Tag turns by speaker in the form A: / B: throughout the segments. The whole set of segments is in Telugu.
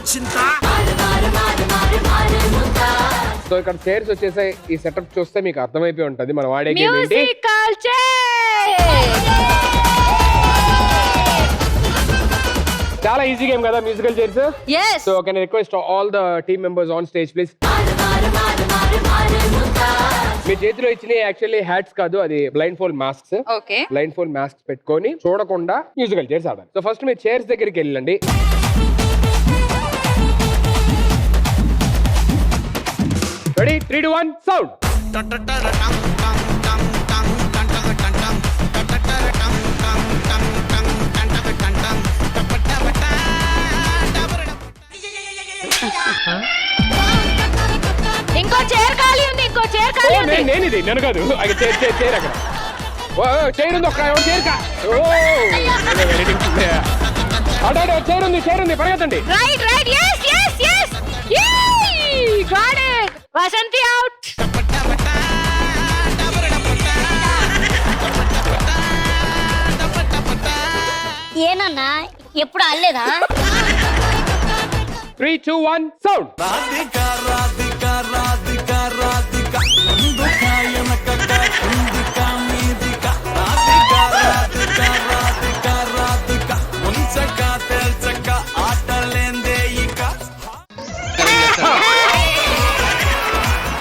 A: సో ఇక్కడ చైర్స్ వచ్చేసాయి. ఈ సెటప్ చూస్తే మీకు అర్థమైపోయి ఉంటది మనం వాడే గేమ్ ఏంటి.
B: Musical chair.
A: చాలా ఈజీ గేమ్ కదా musical chairs.
B: yes
A: so can I request all the team members on stage please. మీ చేతిలో ఇచ్చిన యాక్చువల్లీ హ్యాట్స్ కాదు, అది blindfold masks.
B: Okay,
A: blindfold mask పెట్టుకొని చూడకుండా మ్యూజికల్ చైర్స్ ఆడాలి. సో ఫస్ట్ మీరు చైర్స్ దగ్గరికి వెళ్ళండి. Ready 3 2 1 sound.
B: ఇంకో చైర్ ఖాళీ ఉంది, ఇంకో చైర్ ఖాళీ ఉంది.
A: నేను ఇది నేను కాదు, చైర్ అక్కడ చైర్ ఉంది. ఒక్క చైర్ చైర్ ఉంది, చైర్ ఉంది, పరిగెత్తండి.
B: Right right yes yes yes yay got it. Vasanthi out.
C: ఏనన్నా ఎప్పుడు అల్లేదా?
A: 3 2 1 సౌండ్.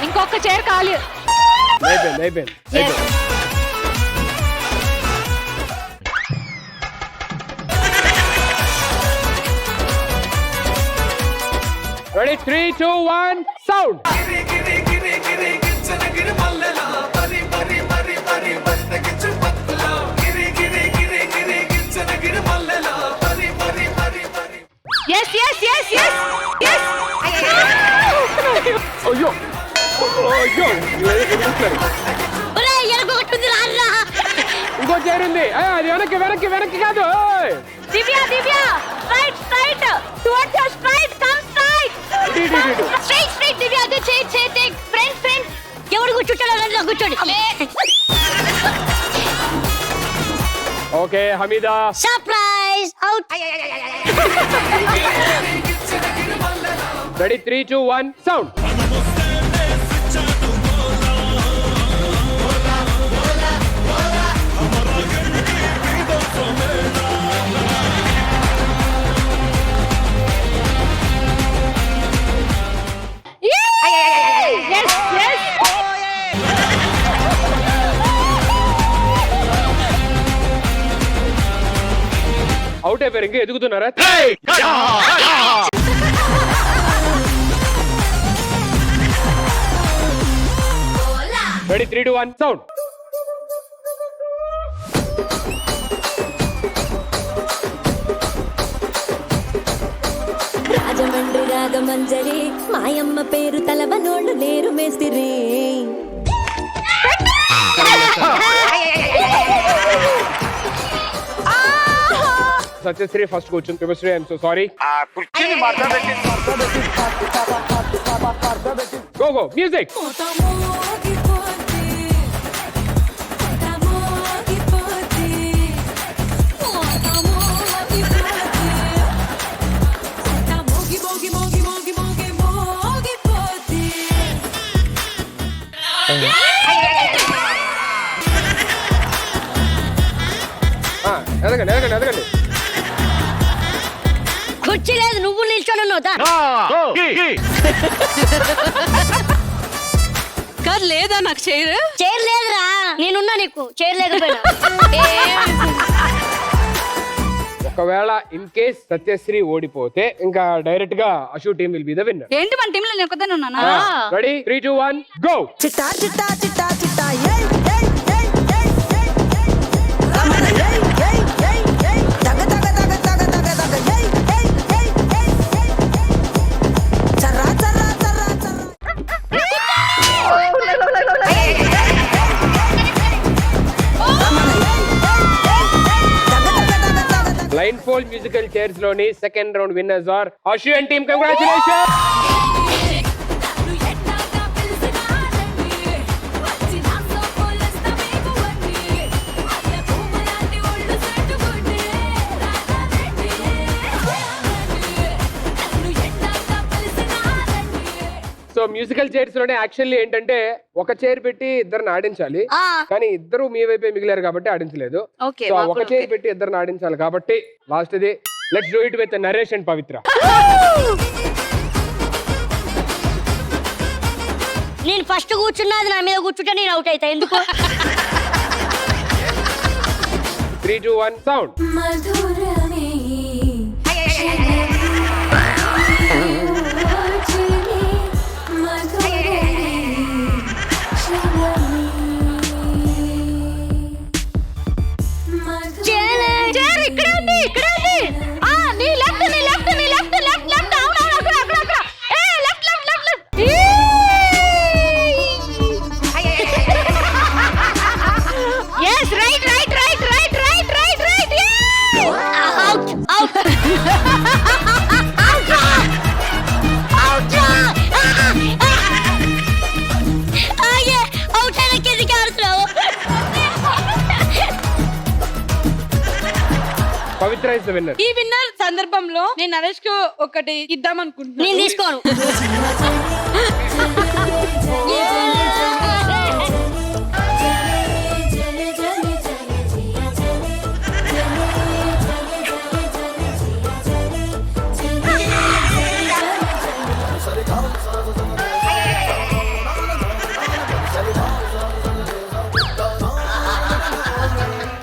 B: ఇంకొక చైర్ ఖాళీ.
A: అయిపోయింది. Ready 3 2 1 sound.
B: yes yes yes yes yes
A: అయ్యో
C: ఒరేయ్ ఎరగొట్టుది రారా.
A: ఇంకో చైర్ ఉంది. అది వెనక్కి కాదు.
B: దివ్య straight towards your straight come straight
C: దివ్య అదే చేయి ఫ్రెండ్స్ ఎవరు కూర్చుంటారో అందులో కూర్చోండి.
A: Okay Hamida.
C: Surprise out.
A: Ready 3 2 1 sound.
B: yes yes
A: out అయిపోయారు, ఇంకా ఎదుగుతున్నారా? Ready 3 2 1 sound.
D: రాజమండ్రి రాగమంజరి మాయమ్మ పేరు తలవనోళ్ళు లేరు మేస్తిరి.
A: సత్యశ్రీ ఫస్ట్ కూర్చుని. Subhasri I'm so sorry. Go music. ఎదగండి.
C: కుర్చీ లేదు, నువ్వు నిల్చోనున్నావు.
B: కాదు లేదా నాకు చైర్
C: లేదురా, నేనున్నా నీకు చైర్ లేకపోయినా.
A: ఒకవేళ ఇన్ కేస్ సత్యశ్రీ ఓడిపోతే ఇంకా డైరెక్ట్ గా Ashu team will be the winner.
B: ఏంటి మన టీంలో నేను ఒకదాన్ని ఉన్నానా?
A: Ready 3 2 1 go.
D: చిట్టా చిట్టా చిట్టా చిట్టా ఏయ్ ఏయ్ ఏయ్ ఏయ్ ఏయ్ రమణ ఏయ్ ఏయ్ ఏయ్ ఏయ్ తగ తగ తగ తగ తగ తగ ఏయ్ ఏయ్ ఏయ్ ఏయ్ ఏయ్ చర్రా చర్రా చర్రా చర్రా.
A: బ్లైండ్ ఫోల్డ్ మ్యూజికల్ చైర్స్ లోని second round winners are Ashu and team. Congratulations. Musical chairs లోనే యాక్చువల్లీ ఏంటంటే ఒక చైర్ పెట్టి ఇద్దరిని ఆడించాలి,
C: ఆ.
A: కానీ ఇద్దరు మీ వైపే మిగిలారు కాబట్టి ఆడించలేదు.
B: Okay,
A: సో
B: మాకు
A: ఒక చైర్ పెట్టి ఇద్దరిని ఆడించాలి కాబట్టి లాస్ట్ ఇది లెట్స్ డూ ఇట్ విత్ నరేషన్ పవిత్ర.
C: నేను ఫస్ట్ కూర్చున్నది నా మీద కూర్చుంటే నేను అవుట్ అవుతా. ఎందుకు?
A: 3, 2, 1 సౌండ్.
B: చైర్ ఇక్కడే ఉంది, ఇక్కడే ఉంది. ఆ నీ లెఫ్ట్, నీ లెఫ్ట్, నీ లెఫ్ట్, లెఫ్ట్, లెఫ్ట్. అవును, అవును, అక్కడ, అక్కడ, అక్కడ. ఏ left, left, left, left. yes, right, right, right, right, right, right, right.
C: Out out out అయిన కిందికి ఆడుతున్నావు.
A: Pavitra is the winner.
B: ఈ విన్నర్ సందర్భంలో నేను నరేష్ కు ఒకటి ఇద్దాం
C: నేను
B: అనుకుంటున్నాను.
C: తీసుకోను.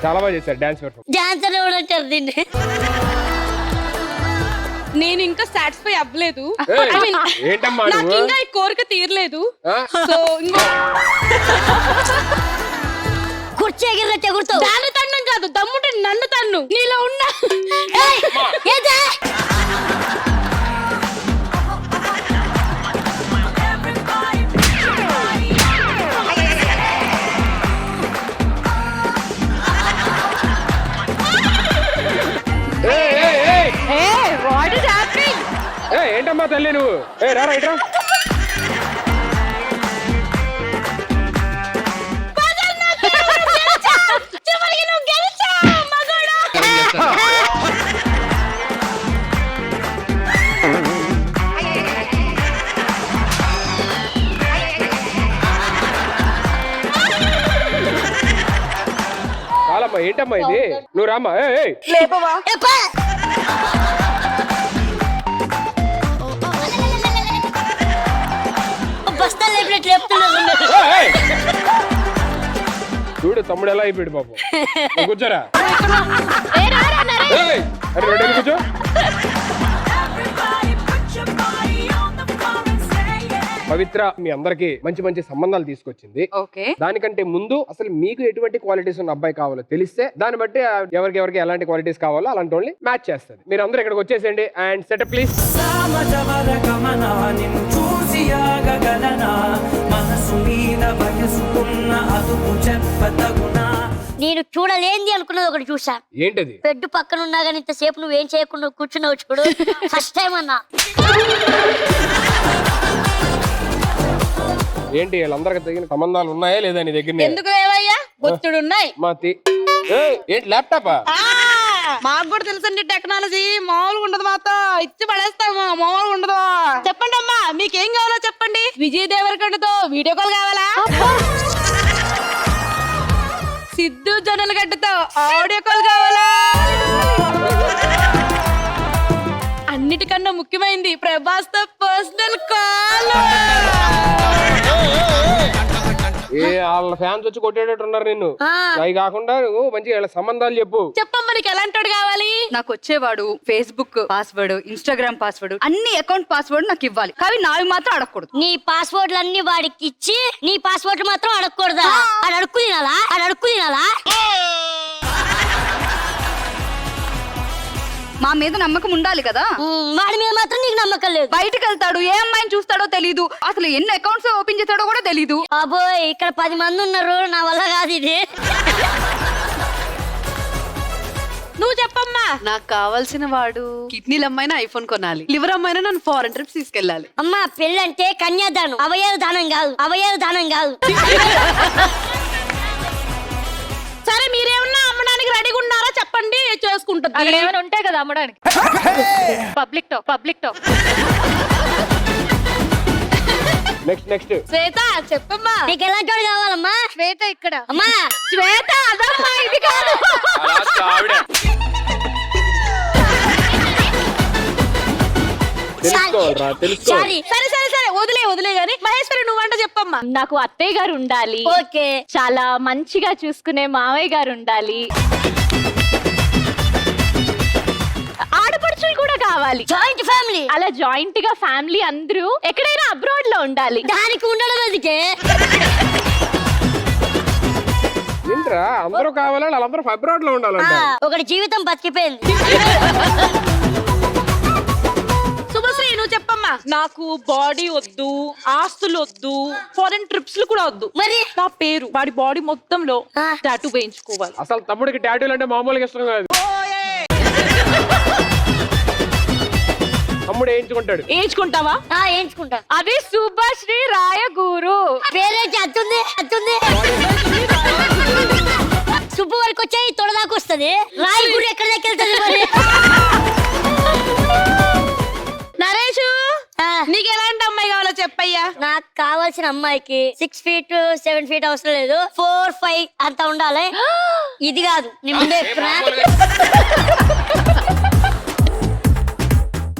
A: చాలా బాగా చేశారు డాన్స్ పెర్ఫార్మెన్స్.
C: డాన్సర్ కూడా అంటారు దీన్ని.
B: నేను ఇంకా సాటిస్ఫై అవ్వలేదు.
A: ఏయ్,
B: I mean,
A: ఏంటమ్మా
B: నాకు
A: నువ్వు?
B: ఇంకా ఈ కోరిక తీరలేదు.
A: ఆ?
B: సో ఇంకో
C: కుర్చీ ఎగిరినట్టు ఎగురుతావు.
B: దాన్ని తన్నం కాదు, దమ్ముంటే నన్ను తన్ను. నీలో ఉన్న
C: ఏయ్, ఏంటే?
A: ఏయ్, ఏయ్, ఏయ్.
B: What is happening?
A: ఏయ్, ఏంటమ్మా తల్లి నువ్వు? రా రైట్ రా.
C: చివరికి నువ్వు గెలిచావు, మగాడా.
A: చాలమ్మా, ఏంటమ్మా ఇది? నువ్వు రామ్మా. ఏయ్, ఏయ్.
C: ఎప్పా. బస్తాలు లేపినట్లు లేపుతున్నారు.
A: ఏయ్, ఏయ్. చూడు తమ్ముడు ఎలా అయిపోయాడు పాపం. నువ్వు కూర్చోరా. ఏయ్, అరే రెడీ కూర్చో. పవిత్ర మీ అందరికి మంచి మంచి సంబంధాలు తీసుకొచ్చింది.
B: ఓకే,
A: దానికంటే ముందు అసలు మీకు ఎటువంటి క్వాలిటీస్ ఉన్న అబ్బాయి కావాలో తెలిస్తే దాన్ని బట్టి ఎవరికి ఎలాంటి క్వాలిటీస్ కావాలో అలాంటి వాళ్ళని మ్యాచ్ చేస్తుంది. మీరు అందరూ ఇక్కడికి వచ్చేసేయండి అండ్ సెటప్ ప్లీజ్.
C: నేను చూడలేంది అనుకున్నది ఒకటి చూసా.
A: ఏంటది?
C: బెడ్ పక్కన ఉన్నా కానీ ఇంతసేపు నువ్వేం చేయకుండా కూర్చున్నావు చూడు. ఫస్ట్ టైం అన్నా.
A: ఏంటి వీళ్ళందరికి తగిన సంబంధాలు ఉన్నాయా లేదా నీ దగ్గర?
B: ఎందుకు లేవయ్యా? బొచ్చుడు ఉన్నాయి.
A: మాతి. ఏయ్, ఏంటి ల్యాప్టాపా?
B: మాకు కూడా తెలుసండి టెక్నాలజీ మామూలుగా ఉండదు. మాతో ఇచ్చి పడేస్తాము, మామూలుగా ఉండదు. చెప్పండి అమ్మా, మీకేం కావాలో చెప్పండి. విజయ్ దేవరకొండతో వీడియో కాల్ కావాలా? సిద్ధు జొన్నలగడ్డతో ఆడియో కాల్ కావాలా? అన్నిటికన్నా ముఖ్యమైనది ప్రభాస్ తో పర్సనల్ కాల్.
A: ఏ వాళ్ళ ఫ్యాన్స్ వచ్చి కొట్టేటట్టు ఉన్నారు నిన్ను. అవి కాకుండా నువ్వు మంచిగా వీళ్ళ సంబంధాలు చెప్పు.
B: చెప్పమ్మా, నీకు ఎలాంటి కావాలి?
E: నాకు వచ్చేవాడు ఫేస్బుక్ పాస్వర్డ్, ఇన్స్టాగ్రామ్ పాస్వర్డ్, అన్ని అకౌంట్ పాస్వర్డ్ నాకు ఇవ్వాలి. కానీ నావి మాత్రం అడగకూడదు.
C: నీ పాస్వర్డ్లు అన్ని వాడికి ఇచ్చి నీ పాస్వర్డ్ మాత్రం అడగకూడదా? అది అడుక్కు తినాలా? అది అడుక్కు తినాలా?
E: మా మీద నమ్మకం ఉండాలి కదా.
C: వాడి మీద మాత్రం నీకు నమ్మకం లేదు.
E: బయటకు వెళ్తాడు, ఏ అమ్మాయిని చూస్తాడో తెలీదు, అసలు ఎన్ని అకౌంట్స్ ఓపెన్ చేస్తాడో కూడా తెలీదు.
C: అబ్బోయ్, ఇక్కడ 10 మంది ఉన్నారు, నా వల్ల కాదు ఇది.
B: నువ్వు చెప్పమ్మా.
F: నాకు కావాల్సిన వాడు కిడ్నీలు అమ్మాయినా ఐఫోన్ కొనాలి, లివర్ అమ్మాయినా నన్ను ఫారెన్ ట్రిప్స్ తీసుకెళ్ళాలి.
C: అమ్మా, పెళ్ళంటే కన్యాదానం, అవయవ దానం కాదు, అవయవ దానం కాదు.
B: సరే, మీరేమన్నా అమ్మడానికి రెడీగా ఉన్నారా చెప్పండి, చేసుకుంటుంది.
G: అక్కడ ఏమైనా ఉంటాయి కదా అమ్మడానికి. పబ్లిక్ టాక్
A: నెక్స్ట్
B: శ్వేత చెప్పమ్మా.
C: నీకు ఎలాంటి వాడు కావాలమ్మా?
B: శ్వేత ఇక్కడ.
C: అమ్మా
B: శ్వేత అదమ్మా, ఇది కాదు.
A: తెలుసుకోవాలరా తెలుసుకో.
C: సారీ.
B: సరే సరే సరే వదిలే గాని మహేశ్వరి నువ్వంట చెప్పమ్మా.
G: నాకు అత్తయ్య గారు ఉండాలి,
C: ఓకే.
G: చాలా మంచిగా చూసుకునే మావయ్య గారు ఉండాలి, ఆడపడుచులు కూడా కావాలి.
C: Joint family.
G: అలా జాయింట్ గా ఫ్యామిలీ అందరూ ఎక్కడైనా అబ్రాడ్ లో ఉండాలి.
C: దానికి ఉండడం అందుకే.
A: ఏంట్రా అందరూ కావాలా? వాళ్ళందరూ అబ్రాడ్ లో ఉండాలంట.
C: ఒకటి జీవితం బతికిపోయింది.
B: శుభశ్రీ నువ్వు చెప్పమ్మా.
H: నాకు బాడీ వద్దు, ఆస్తులు వద్దు, ఫారెన్ ట్రిప్స్ కూడా వద్దు.
C: మరి
H: నా పేరు వాడి బాడీ మొత్తంలో టాటూ వేయించుకోవాలి.
A: అసలు తమ్ముడికి టాటూలు అంటే మామూలుగా ఇష్టం కాదు. తమ్ముడు వేయించుకుంటాడు.
H: వేయించుకుంటావా?
C: వేయించుకుంటా.
G: అది శుభశ్రీ రాయగూరు.
C: పేరేంటి? అత్తుంది. సుబ్బు వరకు వచ్చాయి, తొడదాకా వస్తుంది. రాయి గుడి ఎక్కడ దాకా వెళ్తుంది మరి?
B: నరేష్ నీకు ఎలాంటి అమ్మాయి కావాలో చెప్పయ్యా.
C: నాకు కావాల్సిన అమ్మాయికి 6 feet 7 feet అవసరం లేదు, 4 5 అంత ఉండాలి. ఇది కాదు నీ ముందే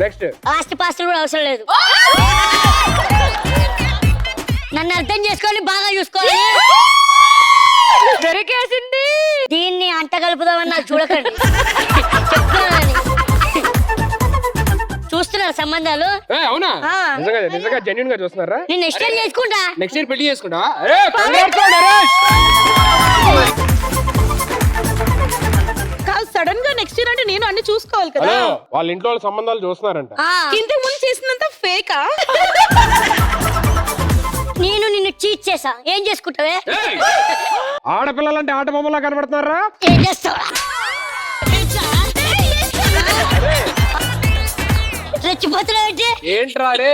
A: నెక్స్ట్
C: ఆస్తి పాస్తులు కూడా అవసరం లేదు. నన్ను అర్థం చేసుకొని బాగా చూసుకోవాలి.
G: దొరికేసింది.
C: దీన్ని అంట కలుపుదామని నాకు చూడకండి. చెప్తున్నానని. చూస్తున్నారు సంబంధాలు.
A: అవునా? నిజంగా జెన్యున్ గా చూస్తున్నారా?
C: నేను నెక్స్ట్ ఇయర్ చేసుకుంటా.
A: నెక్స్ట్ ఇయర్ పెళ్లి చేసుకుంటా.
B: కాదు సడన్ గా నెక్స్ట్ ఇయర్ అంటే నేను అన్ని చూసుకోవాలి కదా.
A: వాళ్ళ ఇంట్లో వాళ్ళ సంబంధాలు చూస్తున్నారంట.
B: ఇంతకు ముందు చేసినంత ఫేకా?
C: నేను నిన్ను చీట్ చేసా, ఏం చేసుకుంటావే?
A: ఆడపిల్లలంటే ఆట బొమ్మలా కనబడుతున్నారా?
C: ఏం చేస్తావా? రెచ్చిపోతున్నావేంటి?
A: ఏంట్రా రే?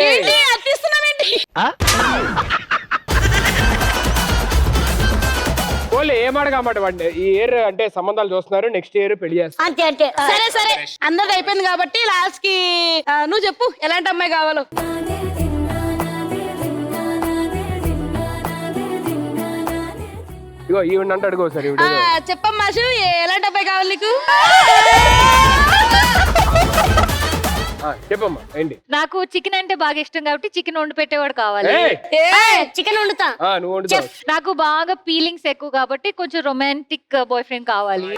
B: అర్థిస్తున్నావేంటి?
A: వాళ్ళు ఏమాడగామాట వాడిని ఈ ఇయర్ అంటే సంబంధాలు చూస్తున్నారు, నెక్స్ట్ ఇయర్ పెళ్లి చేస్తారు.
C: అంతే.
B: సరే సరే అందరిది అయిపోయింది కాబట్టి లాస్ట్ కి నువ్వు చెప్పు ఎలాంటి అమ్మాయి కావాలో.
A: ఇగో ఈవిడ అంటే అడుగు సార్. ఈవిడ
B: చెప్పమ్మా శివ, ఎలాంటి అబ్బాయి కావాలి నీకు?
A: చెప్పమ్మా ఏంటి?
G: నాకు చికెన్ అంటే బాగా ఇష్టం కాబట్టి చికెన్ వండి పెట్టేవాడు కావాలి.
C: చికెన్ వండుతా.
A: నువ్వు వండుతావు.
G: నాకు బాగా ఫీలింగ్స్ ఎక్కువ కాబట్టి కొంచెం రొమాంటిక్ బాయ్ ఫ్రెండ్ కావాలి.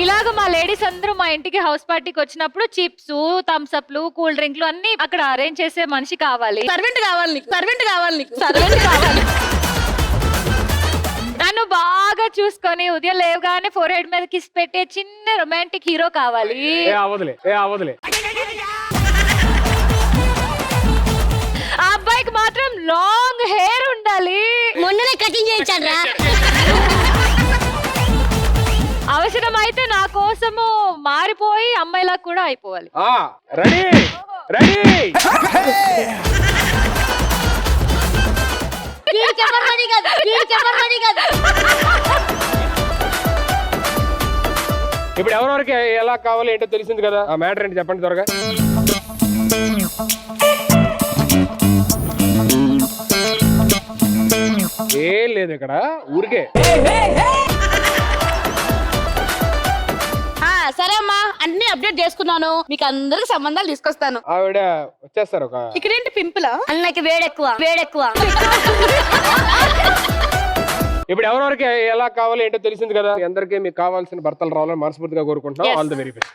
G: ఇలాగ మా లేడీస్ అందరూ మా ఇంటికి హౌస్ పార్టీకి వచ్చినప్పుడు చిప్స్, థమ్స్ అప్లు, కూల్ డ్రింక్లు అన్ని అక్కడ అరేంజ్ చేసే మనిషి కావాలి.
B: సర్వెంట్ కావాలి నీకు.
G: సర్వెంట్ కావాలి. నన్ను బాగా చూసుకొని ఉదయం లేవగానే ఫోర్ హెడ్ మీద కిస్ పెట్టే చిన్న రొమాంటిక్ హీరో కావాలి.
A: అవదులే.
G: ఆ అబ్బాయికి మాత్రం లాంగ్ హెయిర్ ఉండాలి.
C: మొన్ననే కటింగ్ చేయించాను రా.
G: అవసరమైతే నా కోసము మారిపోయి అమ్మాయిలా కూడా అయిపోవాలి.
A: రెడీ. ఇప్పుడు ఎవరెవరికి ఎలా కావాలి ఏంటో తెలిసింది కదా. ఆ మ్యాటర్ ఏంటి చెప్పండి త్వరగా. ఏం లేదు ఇక్కడ ఊరికే.
B: సరే అమ్మా అన్ని అప్డేట్ చేసుకున్నాను, మీకు అందరికి సంబంధాలు తీసుకొస్తాను.
A: ఆవిడ వచ్చేస్తారు. ఒక
B: ఇక్కడేంటి పింపులా?
C: అన్నకి వేడెక్కువ.
A: ఇప్పుడు ఎవరెవరికి ఎలా కావాలి ఏంటో తెలిసింది కదా. అందరికీ మీకు కావాల్సిన భర్తలు రావాలని మనస్ఫూర్తిగా కోరుకుంటున్నాం. All the very best.